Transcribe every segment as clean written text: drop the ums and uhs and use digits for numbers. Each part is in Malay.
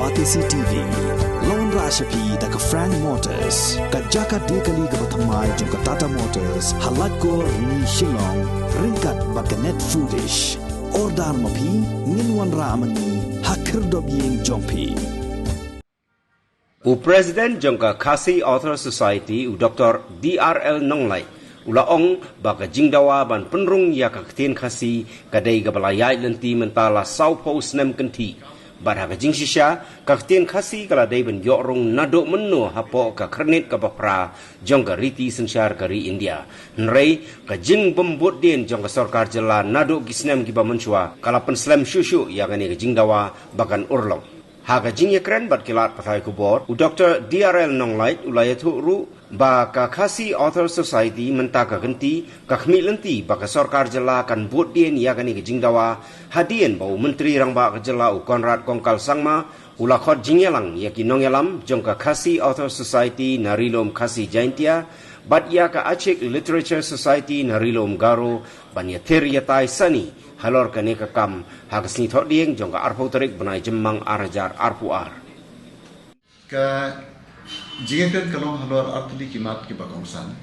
Batisi TV, Lone Rashapi da ka Frank Motors, ka Jaka Dekali ka Batamai jong ka Tata Motors, halat ko ni Shillong, ringkat ba ka Net Foodish, Ordar Mapi, Ninwan Ramani, Hakir Dobiyeng Jongpi. President jongka Khasi Author Society Dr. DRL Nonglai ulaong baka jingdawa ban penrung ya ka ktien khasi kadai gabalaya lenti mentala sau pos nem kenti barha ka jingsisha ka ktien khasi kala dai ben yorong nado menno hapo ka kernit ka bapra jongka riti sensyar kari India nrei ka jing bembut den jongka sarkar jela nado gisnem giba menchua kala penslam shushu ya ngani ka jingdawa bakan urlong Haga jingya keren bat kilat patai kubor Dr. DRL Nonglait ulayatu ru ba ka Khasi Author Society mentaka genti ka khmi lenti ba ka sarkar jela kan buat dien ya gani ke jingdawa hadien bau menteri rang ba ka jela u Konrad Kongkal Sangma ula khot jingyalang ya ki nongyalam jong ka Khasi Author Society narilom Khasi Jaintia bat ya ka Aceh Literature Society narilom Garo ban ya ter ya tai sani halor kane ka kam hagasni thot dieng jong ka arpo tarik banai jemmang arajar arpuar ka jingan kalong halor artli kimat ki bagongsan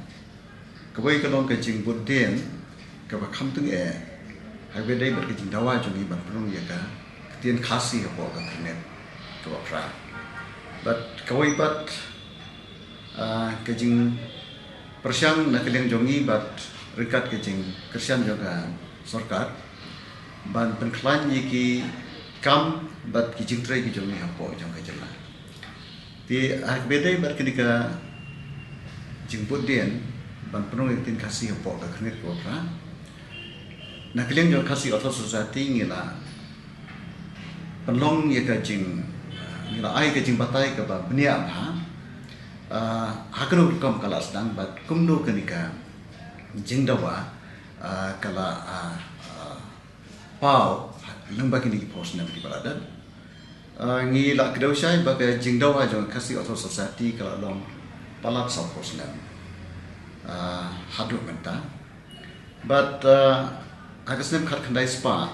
kawai kalong ka jing budden ka ba khamtung e hagbe dai bar ki jing dawa jong ban prong ya ka tien khasi ho ka knet ka ba fra but kawai bat ka jing persyang na keleng jongi bat rikat ka jing kersian juga sarkar ban penklan ki kam bat ki jingtrai ki jongi hapo jong ka jela ti bedai bar ketika jingput den ban penung tin kasih hapo ka khnit ko pra na keleng jong kasih author society ngila penlong ye ka jing ngila ai ka jing batai ka ba bnia ha hakro kam kala sedang bat kumno kenika jingdawa kala pau lembag ini pos nam di baladan ngi la kedau syai baga jingdawa jong Khasi Author Society kala long palat sa pos nam hadu menta but agasnem khat khandai spa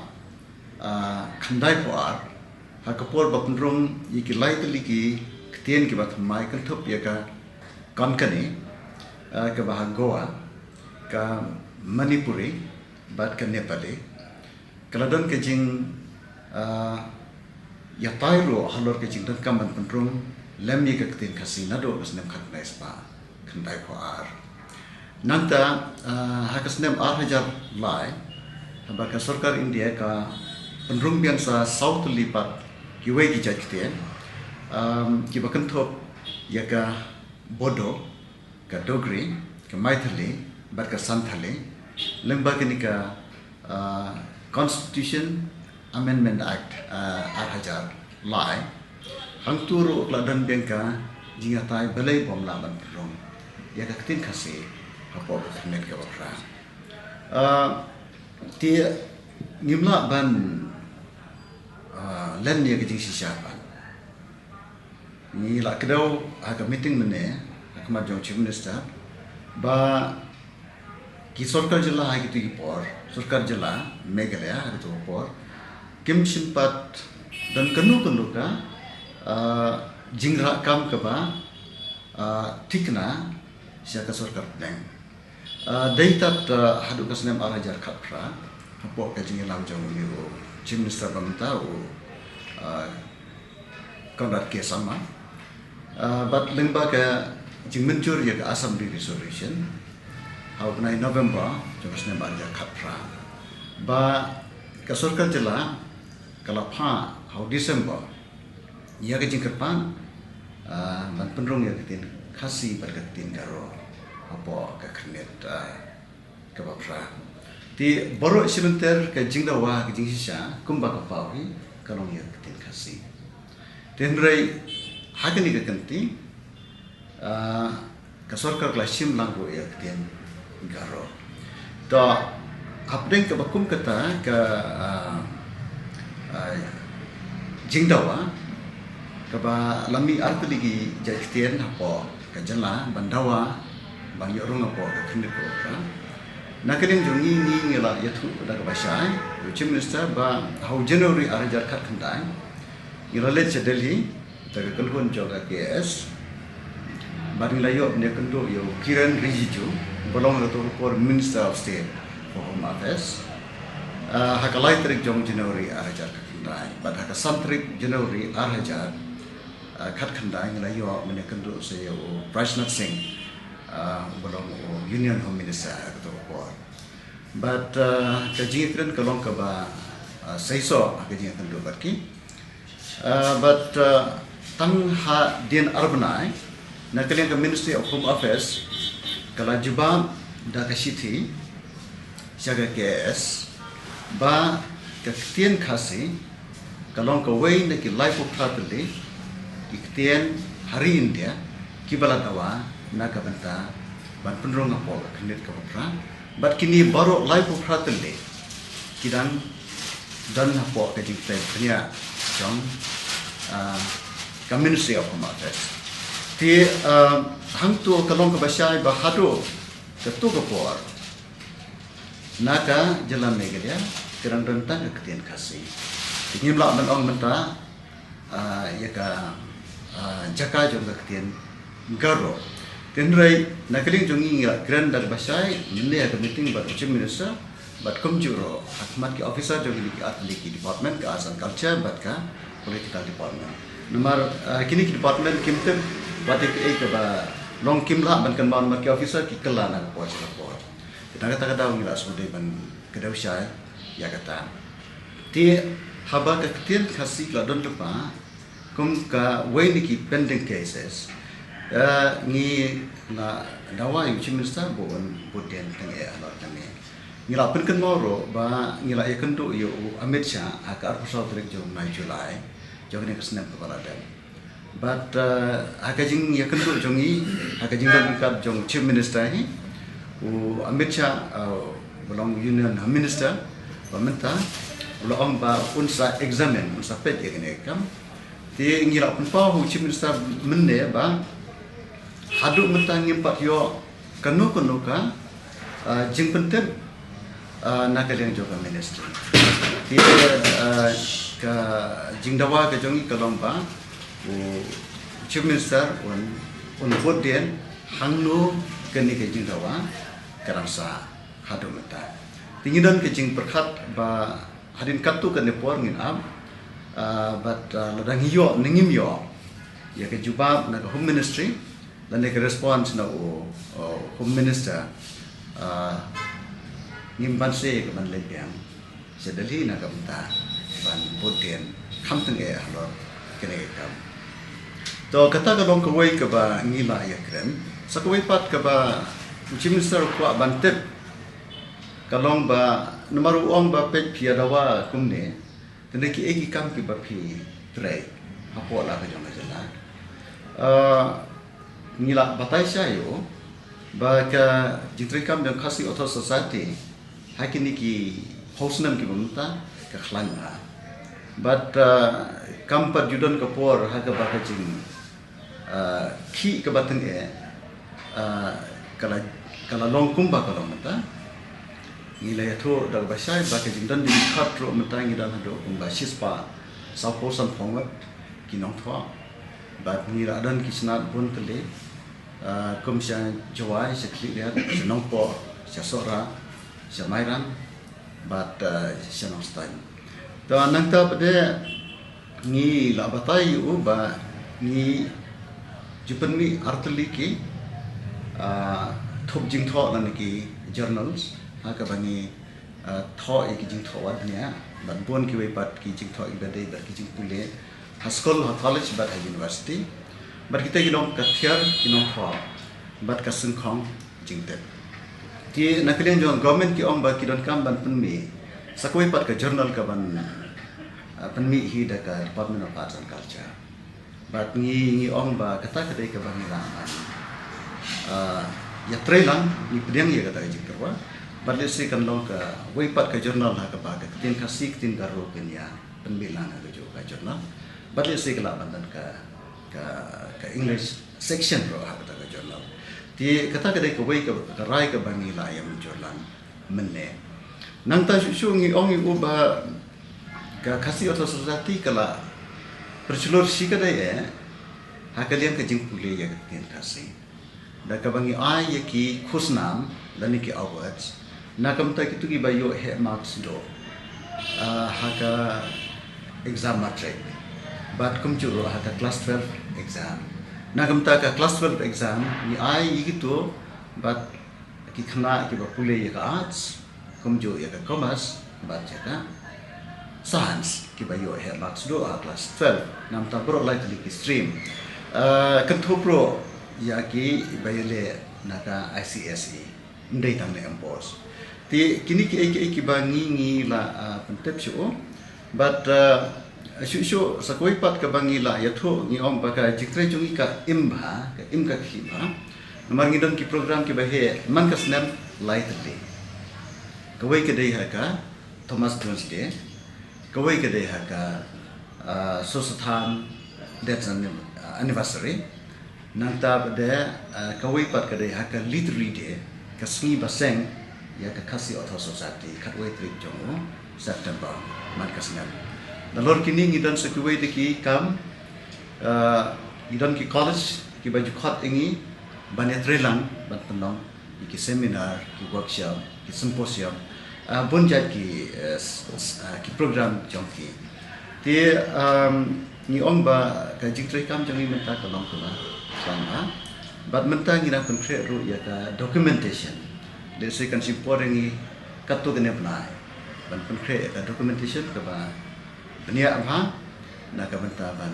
khandai poar hakapor bapnrung yiki laitli ki ktien ki bat mai kan thop ya ka kankani ka bah Goa ka Manipuri bat ka Nepali Kaladon kejing ya tairo halor kejing dan kaman penrung lem ye ketin kasi nado kasnem khat naispa khandai ko ar nanta hakasnem ar hajar lai habaka sarkar India ka penrung biasa south lipat kiwe ki jajten ki bakan thop ya ka Bodo ka Dogri ka Maithili bat ka Santhali lemba kenika Constitution Amendment Act Ar-Hajar Lai Hangturu Kladan Bengka Jingatai Balai Bom Laban Perong Ya Kaktin Khasi Hapo Khanet Ka Bakra Ti Ngimla Ban Len Ya Kajing Sisyapan Ni La Kedau Haka Meeting Mene Hakamat Jong Chief Minister Ba Ki Sarkar Jela Hai Kitu Ipor Sarkar Jela Meghalaya Hai Kitu Ipor Kim Simpat Dan Kanu ka Jingra Kam Kaba Tikna Siaka Sarkar Blank Daitat Hadu Kasnem Ar-Hajar Khatra Hapo Ka Jingilam Jong Niru Chief Minister Bamtau Konrad K. Sangma But Lengba Ka Jingmenjur Ya Ka Assembly Resolution Hau benai November jong snem Ar-Hajar Khatra ba ka sarkar jela kala pha hau December ya ka jingkerpan man penrung ya ketin Khasi berketin Garo apo ka khnet ka bapra ti boro simenter ka jingdawa ka jingsisa kumba ka pawi kalong ya ketin Khasi tenrai hakani ka kanti ka sarkar kala sim langgo ya ketin Garo. To update ke bakum kata ke jingdawa ke ba lami arti lagi jahitian apa ke jela bandawa bang yorong apa ke kini ko ka na keling jongi ni ngela yatu da ka basai Chief Minister ba hau January Ar-Hajar Khat khandai Ngiralet sa Delhi, taga kalhon joga KS. Baring layo ne kendo yo Kiran Rijiju, belong to for Minister of State for Home Affairs. Hakalai tarik jong January arajar kakandai, but hakasan tarik January arajar kat kandai layo ne kendo sa yo Rajnath Singh, belong Union Home Minister to for. But kajian kalong ka ba saiso kajian kendo barki. But tang ha din arbanai na kalian ke Ministry of Home Affairs kala jubab da kasiti siaga KS ba kaktian khasi kalong ka way na ki life of properly iktian hari India kibala dawa na kabanta ban penrong apo khnit ka pra but kini baru life of properly kidang dan apo ka jingtai kanya jong ka Ministry of Home Affairs ti hang tu kalong ka basay ba hado ketu ka por naka jalan megalia kirang rentang ketian kasih ingin la man ong menta ya ka jaka jong ketian garo tenrai nakaling jongi grand dar basay ne ka meeting ba chief minister but kumjuro hakmat ki officer jong ki atli department ka asan culture but ka political department nomor kini department kimtem batik ke ba long kimla ban kan ban marki officer ki kelana ko sa ko kita kata daw ngila sude ban kedaw siya ya kata ti haba ka tin khasi la don pa kum ka way ni ki pending cases ni na dawa yu chimista bon boten tang e ala tang e ngila pen kan moro ba ngila e kendo yu Amit Shah aka arpusal trek jom na Julai jom ni kesnam ka balada but hakajing ya kendo jongi hakajing dan jong chief minister hi Amit Shah belong union minister pementa belong ba unsa examine unsa pet ya kene kam ti ngira pun pa hu chief minister menne ba hadu mentang ngimpat yo kanu ka jing pentem nakaliang joka minister ti ka jing dawa ka jongi kalong ba chief minister un bodien hangno keni ke jing dawa karangsa hadu meta tingidan ke jing perkhat ba hadin katu kan nepor ngin am but ladang hiyo ningim yo ya ke jubab na home ministry dan ke response na home minister ngimban se ke man lebiang sedali na kamta ban bodien kamteng e halor kene kam to kata kalong kawai ka ba ngila ya kren sa kawai pat ka ba chief minister ko bantep kalong ba numaru ong ba pet pia dawa kumne tende ki eki kam ki ba pi tre apo la ka jong jala ngila batai sayo ba ka jitri kam yang khasi auto society hakini ki hosnam ki bumta ka khlanga but kam pa judon ka por ha ka ba ka jing ki ka bateng e kala longkum ba kala mata ngila yato dag basai ba ka jing dan di khatro mata ngida hado kumba sispa sa posan phongat kinong thwa ba ngila dan kisnat bun tele kum sya jawai sekli dia senong po sya sora sya mairan but sya nong stain to anang ta pade ni la batai u ba ni jupen mi artli ki thop jing tho lan ki journals ha ka bani tho e ki jing tho wat nya ban bon ki we pat ki jing tho i ba dei ba ki jing pule ha school ha college ba ha university but kita gilong kathiar kinong tho bat ka sung khong jing te ti nakalian jong government ki ong ba ki don kam ban pun mi sakoi pat ka journal ka ban pan mi hi da ka Department of Arts and Culture but ngi ong ba kata kadai ka bang la ya trailan ni pedang ya kata jing terwa but let's say kan long ka way pat ka journal ha ka ba ka tin ka sik tin garo kenya penbilang ka jo ka journal but let's say ka bandan ka English section ro ha kata ka journal ti kata kadai ka way ka rai ka bang la ya journal menne nang ta shu ngi ong i uba ka kasi auto society kala percelur si kadai hakalian kajing pule ya ketian kasih. Da kabangi ai ya ki khusnam dan ki awards. Nakam tak itu ki bayo he marks do. Haka exam matric. But kum churu haka class 12 exam. Nakam tak class 12 exam ni ai gitu but ki khna ki ba pule ya ka arts kum jo ya ka commerce but jaka science ki bayo he marks do class 12 nam ta bro likely ki stream. Kentopro ya ki bayale naka ICSE ndai tang le empos ti kini ki bangi la pentep syo but syu sakoi pat ka bangi la ya tho ni om baka jiktre chungi ka imba ka imka khiba namar ngi don ki program ki bahe man ka snap lightly kawai ke dei haka Thomas Jones de kawai ke dei haka sosathan that's an anniversary nangta pada kawai pat kadai haka literally day kasngi baseng ya ka kasi author society katwai trip jongo September man kasngan dalor kini ngidon sekwai de ki kam ngidon ki college ki baju khat ingi banetrelang ban penong ki seminar ki workshop ki symposium bunjat ki program jongki ti ni ong ba ka jiktre kam jangi menta ka long kula sama but menta ngira konkret ru ya ka documentation de se kan simporengi katu gene plai ban konkret ka documentation ka ba benia apa na ka menta ban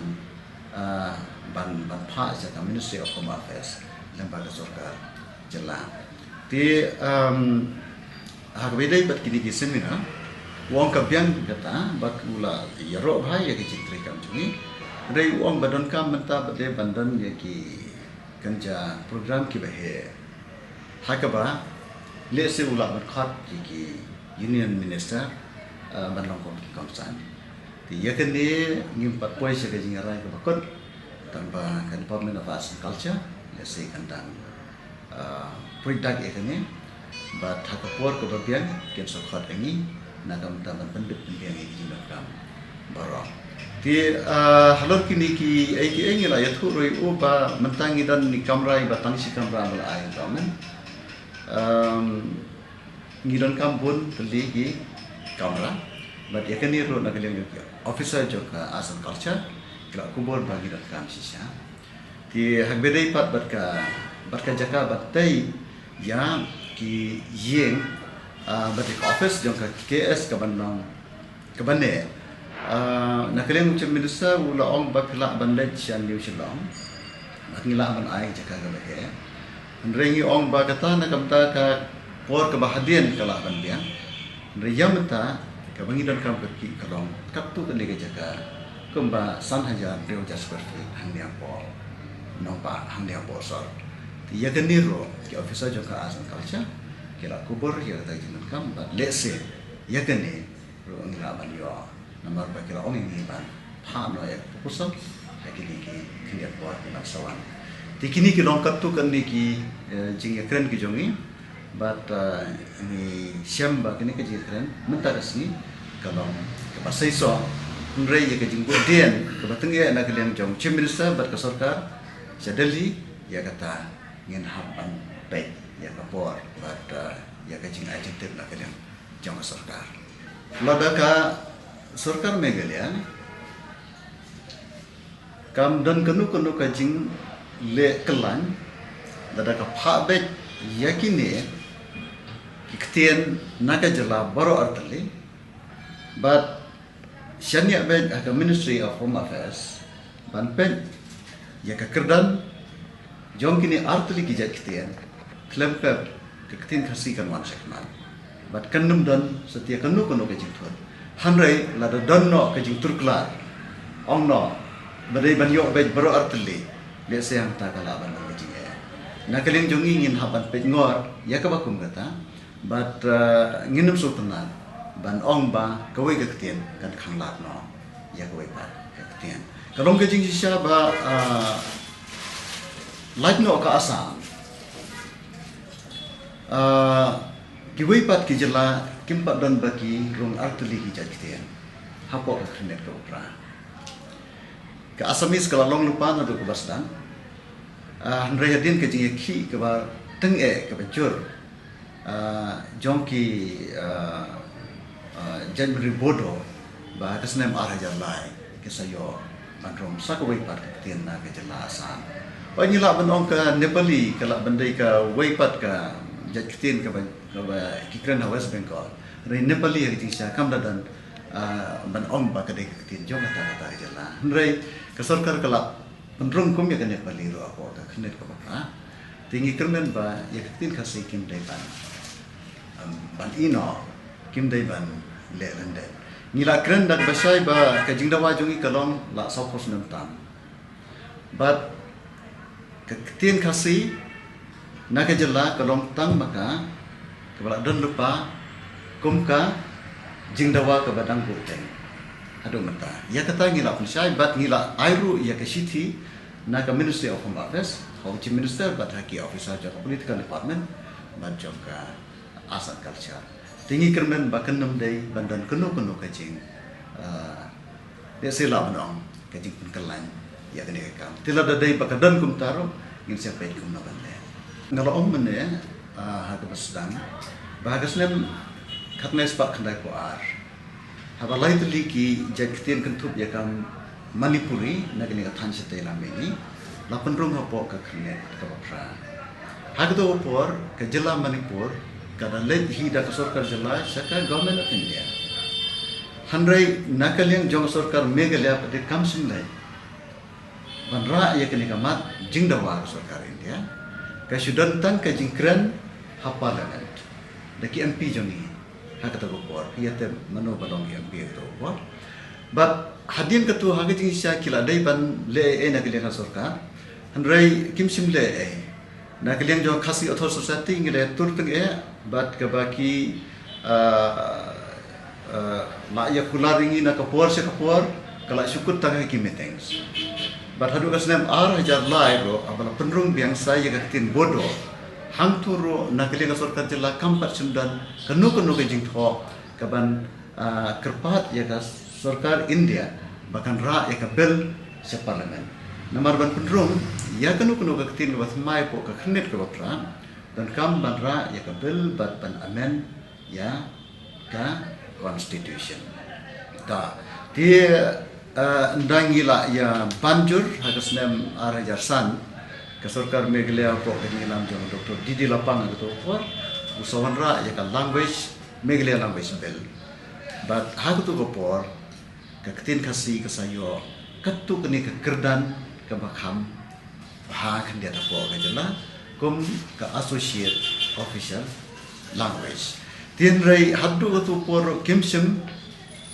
pha sa ka Ministry of Home Affairs lembaga sarkar jela ti hagbedai bat kini ki seminar wong kabiang kata bak mula yaro bhai ya ki citri kam chungi rei wong badon kam menta bade bandan ya ki kanja program ki bahe hakaba le se ula mat khat ki union minister banlong kom ki kamsan ti yakene ngim pat poi se ka jingarai ka bakot tanpa kan Department of Arts and Culture le se kandang product ekane but hakapor ko babiang ken so khat engi nakam taman pendek pendiang ini jinakam barang. Ti halor kini ki ai la yathu roi u ba mentangi dan ni kamrai batang si kamra mal ai tamen. Ngidan kampun teli ki kamra but yakani ro nagaleng ki officer joka asan culture kala kubor bagi dan kam sisa. Ti hagbedai pat batka jaka batai ya ki yeng batik office jong ka KS ka bandang ka bane nakaleng macam minister ula ong bakla bandaj sian liu silong ngila ban ai jaka ka bahe rengi ong ba kata na kamta ka por ka bahadian kala bandian riyam ta ka bangi dan kam ki kalong kaptu ka lega jaka kumba san hajar reu jas perfect hangnya po nompa hangnya po sor ya keniro ki officer jong ka asan culture kira kubur ya kata jinan kam but let's say ya kene ro ngira ban yo nomor ba kira ong ini ban pha no ya pusat ya kini ki buat di sawan tikini ki longkat tu kan ni ki jing ya keren ki jongi but ni siam ba kini ki jing keren menta resmi kalau ke pasai so nrei ya ke jing den ke bateng ya na kalian jong chief minister bat ke sarkar sadali ya kata ngin haban baik ya kapor pada ya kajing ajentif nak kalian jangan sarkar. Lada ka sarkar megalian kam dan kenu kajing le kelan lada ka pha bet yakine kiktian naga jala baro artali but shania bet ka Ministry of Home Affairs ban pen ya ka kerdan jom kini artali ki jaktian klempep keketin kasih kan wan sekman but kanum dan setia kanu ke jingtuan hanrai lada donno ke jingtur klar ongno badai banyo bej baro artli le sayang ta kala ban ke jinge na kaleng jongi ngin haban pej ngor ya ka bakum kata but nginum sultanan ban ong ba kawai keketin kan khanglat no ya kawai pa keketin kalong ke jing sisa ba light no ka asam kiwai pat ki jela kimpat dan bagi rong artuli ki jatian hapok ka khnet ka upra ke Asamis ke long lupa na do ke basdan Henry Hadin ke jing ki ke ba teng ke bajur jongki January bodo ba kesnem arajar lai ke sayo bandrom sakawai pat tien na ke jelasan ba nyila benong ke Nepali ke la bandai ke waipat ke jat kitien ke ba kikren West Bengal re Nepali ke tisha kam dan ban om ba ke de kitien jong kata jela re ke sarkar ke la pendrum kum ya ke Nepali ro apa ke knet ke ba tinggi kernen ba ya kitien kasih kim dai ban ino kim dai ban le rende nila kren dan basai ba ka jingdawa jongi kalong la saupos nam tam but ka tien kasi na ka jela kalong tang maka ka bala don lupa kum ka jingdawa ka badang buteng ado mata ya kata ngila pensai but ngila airu ya ka city na ka Ministry of Home Affairs Home Minister but haki officer ja political department but joka asal culture tinggi kermen bahkan nam day bandan keno kajing dia sila menong kajing penkelan ya kene kam tila da day bakadan kum taro ngin siapa kum na bande ngalo om mene ha ka basdang bagas nem khatne spak khandai ko ar haba lai tli ki jakten kentup ya kam Manipuri na kene ka than sete la meni la penrung hapo ka khne ka bapra ha ka to por ka jila Manipur kada led hida ka sarkar jala saka government of India handrai nakaliang jong sarkar megalya pade kamsim lai banra ya kene kamat jingdawa sarkar India ka sudan tan ka jingkran hapalan daki MP jongi hakata go por yate mano balong MP to por but hadin ka tu hagi jing sya kila dai ban le nakaliang sarkar handrai kimsim le nakaliang jong khasi author society ngile turteng bat ka baki la ya kularingi na kapor se kapor kala syukur tangay ki meetings bat hadu kasnem ar hajar lai ro abala penrung biang saya gatin bodo hang turo nakali ka sarkar jela kampat sundan kanu ke jing tho kaban kerpat ya ka sarkar India bahkan ra ya ka bel se parlimen namar ban penrung ya kanu ka gatin wat mai po ka khnet ka bapra dan kam bandra ya ka bill bat ban amen ya ka constitution ta dia ndangila ya banjur hakasnem arajarsan ka sarkar meglea po ka nilam jong Dr. Didi Lapang to for usawanra ya ka language meglea language bill but hakutu go por ka ketin kasi ka sayo katu kini ka kerdan ka bakham ha kan dia po ka jela kum ka associate official language tin rei haddu tu por kimsim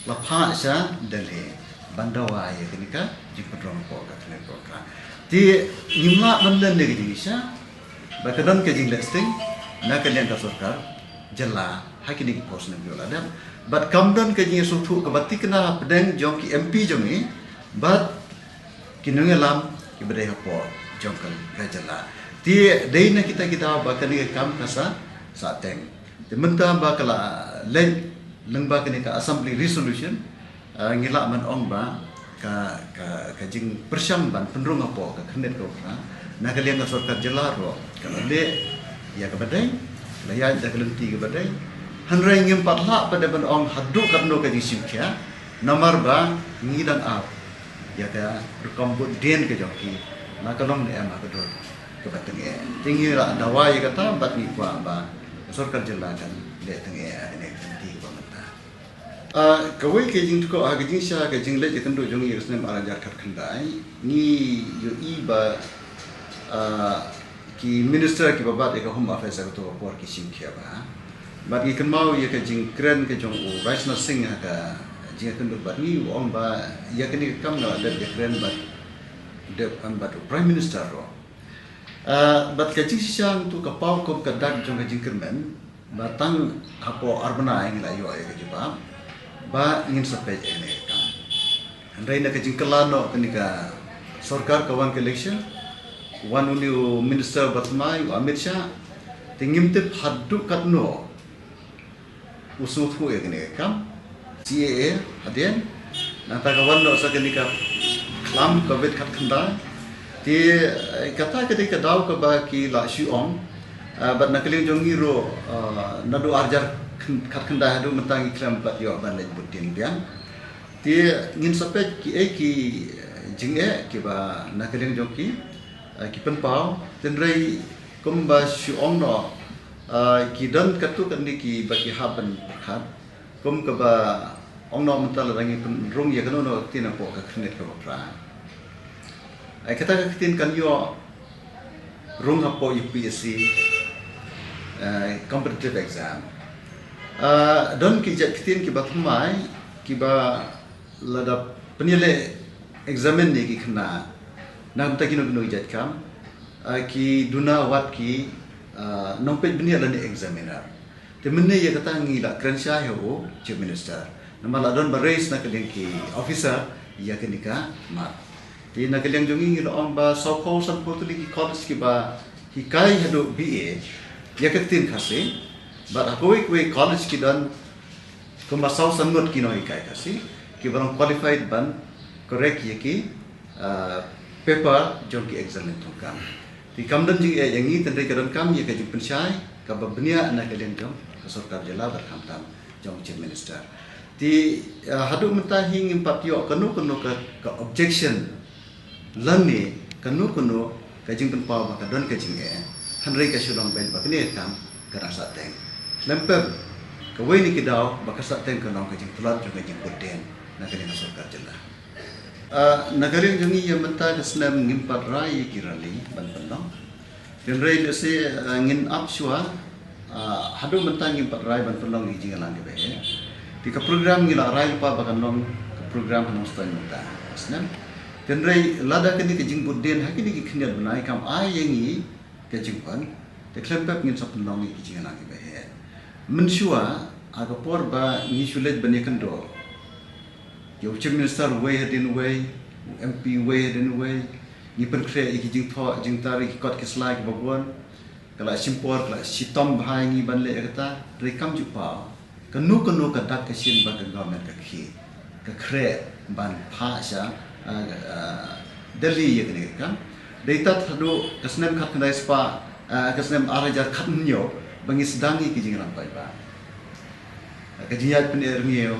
la pha sa dele bandawa ya kenika jipodrong po ka kene program ti nimla bandan ne gi sa bakadan ke jing listing na kalian ka sarkar jela hakini pos ne biola dan but kamdan ke jing sutu ka batti kena pedeng jong ki MP jongi but kinungelam ki bedai po jongkal ka jela ti deina kita bahkan ni kam kasa sateng dimenta bakala len lengba kini ka assembly resolution ngila man ong ba ka jing persyam ban penrung apo ka knet ko na kalian ka sarkar jelaro kana le ya ka badai la ya da kelenti ka badai hanrai ngim patla pada ban ong haddu kapno ka jing simkya namar ba ngidang ap ya ka rekombut den ka joki na kalong ne ama ka dor kebateng tinggi la dawai kata bat ni kwa ba sarkar jela kan le teng ne ti ba mata kawai ke jing ko ag jing sha ke jing le jitan do jong yus nem ara jar khat khandai ni yo i ba ki minister ki babat e ka home affairs ka to por ki sim khia ba bat ki kan mau ye ke jing kren ke jong u Rajna Singh ka jing kan do bat ni om ba ya ke ni kam na de kren bat de bat prime minister ro bat kajing sisang tu kapau kom kadak jong kajing kermen batang apo arbana ing la yo ay kajiba ba ingin sampai ene kam andai na kajing kelano kenika sarkar kawan ke election wan uniu minister batmai Amit Shah tingim te haddu katno usutku ya kenika kam CAA hadien nata kawan no sa kenika lam covid kat khanda ti kata ketika daw ka ba ki la shuong bat nakaling jongi ro nadu arjar kat khanda hadu mentang ikram bat yo ban lej butin biang ti ngin sapet ki jinge ki ba nakaling jongi ki penpau tenrei kumba shuong no ki dan katu kan ki baki haban khat kum ka ba ong no mental rangi rung ya kanu no tina po ka khnet ka pra ai kata ka tin kan yo rung ha po UPSC competitive exam don ki jat tin ki ba thmai ki ba ladap penile examen ni ki khna nam ta kino kino jat kam ki duna wat ki nompet benia la ni examiner te menne ya kata ngila krensha ho chief minister nama ladon baris na kaleng ki officer ya kenika mat ti na kaleng jongi ngila on ba sokho san potuli ki college ki ba hikai hado BA ya ketin khase ba hakoi koi college ki dan kumba sau sangot ki no hikai khase ki barang qualified ban correct ye ki paper jon ki examen thongkam ti kamdan jing yang ni tendai kadan kam ye ka jing pensyai ka ba benia na kaleng jong ka sarkar jela bar kamtam jong chief minister ti hadu mentah hing impatio kanu ka objection lani kanu ka jing penpau maka don ka jing hanrei ka shulong ben ba kene kam ka rasa teng lempem ka wei ni kidau ba ka sa teng ka nong ka jing tulat ka jing koden na kene na sarkar jela nagaring jungi yang mentah ka snam ngimpat rai kirali ban penong den rei le se ngin apsua hadu mentah ngimpat rai ban penong ni jing alang be di ka program ngila rai pa bakan long ka program nong stan mata snam den rei lada kini ke jing budden hakini ki khniat banai kam ai yengi ke jing pan te klempep ngin sap penong ni jing alang be mensua aga por ba ni shulet banekan do yo chief minister way hadin way MP way hadin way ni perkre iki jing tho jing tari kot ke slide bagwan kala simpor kala sitom bhai ngi ban le kata rekam jupa kanu ka dak ke sin ban government ka khi ka kre ban pha sha delhi ye kene kan data thadu kasnem khat kandai spa kasnem arajar khat nyo bangi sedangi ki jing lampai ba ka jiat pen ermio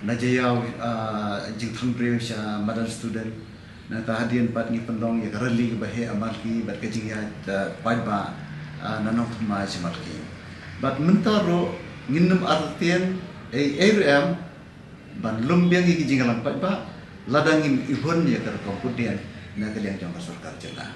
najayau jing thangprem sha madal student na tahadian pat ni pendong ya rally ke bahe amarki bat ke jing ya pat ba nanong thma simarki bat mentaro nginum artian ARM ban lumbiang ki jing lampat ba ladangin ihon ya kar kompudian na kalian jong sarkar jela